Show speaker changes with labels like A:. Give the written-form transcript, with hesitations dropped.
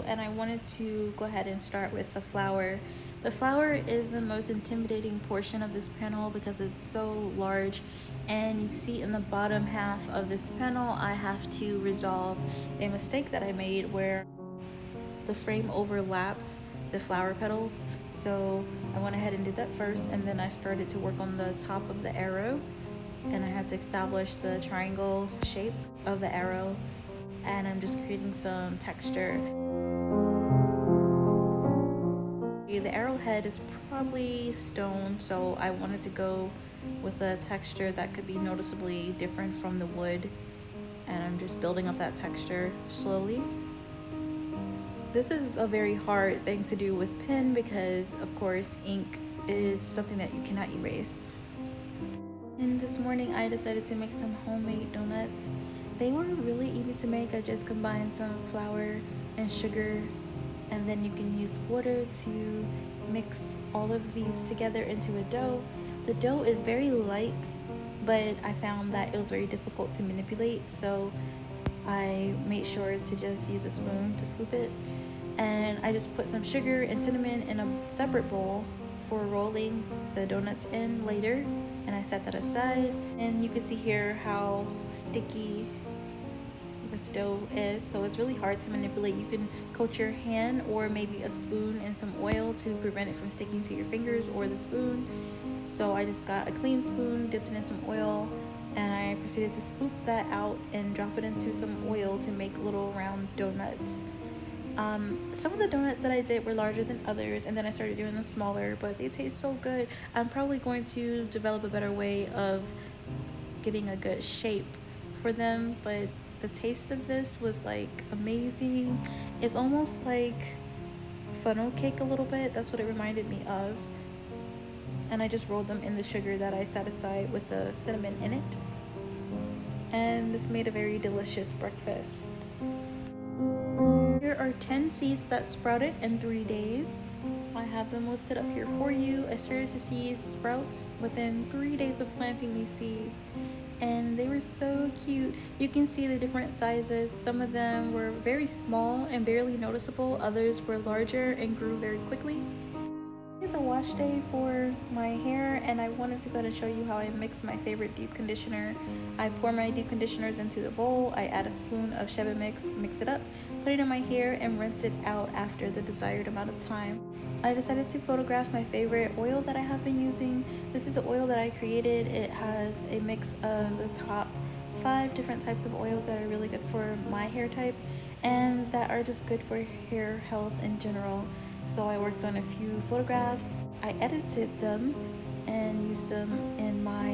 A: video, and I wanted to go ahead and start with the flower. The flower is the most intimidating portion of this panel because it's so large, and you see in the bottom half of this panel I have to resolve a mistake that I made where the frame overlaps the flower petals. So I went ahead and did that first, and then I started to work on the top of the arrow, and I had to establish the triangle shape of the arrow, and I'm just creating some texture. The arrowhead is probably stone, so I wanted to go with a texture that could be noticeably different from the wood, and I'm just building up that texture slowly. This is a very hard thing to do with pen because, of course, ink is something that you cannot erase. And this morning I decided to make some homemade donuts. They were really easy to make. I just combined some flour and sugar, and then you can use water to mix all of these together into a dough. The dough is very light, but I found that it was very difficult to manipulate, so I made sure to just use a spoon to scoop it. And I just put some sugar and cinnamon in a separate bowl for rolling the donuts in later, and I set that aside. And you can see here how sticky the dough is, so it's really hard to manipulate. You can coat your hand or maybe a spoon in some oil to prevent it from sticking to your fingers or the spoon. So I just got a clean spoon, dipped it in some oil, and I proceeded to scoop that out and drop it into some oil to make little round donuts. Some of the donuts that I did were larger than others, and then I started doing them smaller, but they taste so good. I'm probably going to develop a better way of getting a good shape for them, but the taste of this was like amazing. It's almost like funnel cake a little bit. That's what it reminded me of. And I just rolled them in the sugar that I set aside with the cinnamon in it. And this made a very delicious breakfast. Here are 10 seeds that sprouted in 3 days. I have them listed up here for you. I started to see sprouts within 3 days of planting these seeds, and they were so cute. You can see the different sizes. Some of them were very small and barely noticeable. Others were larger and grew very quickly. It's a wash day for my hair, and I wanted to go ahead and show you how I mix my favorite deep conditioner. I pour my deep conditioners into the bowl. I add a spoon of Chebe mix it up, put it in my hair, and rinse it out after the desired amount of time. I decided to photograph my favorite oil that I have been using. This is an oil that I created. It has a mix of the top 5 different types of oils that are really good for my hair type and that are just good for hair health in general. So I worked on a few photographs. I edited them and used them in my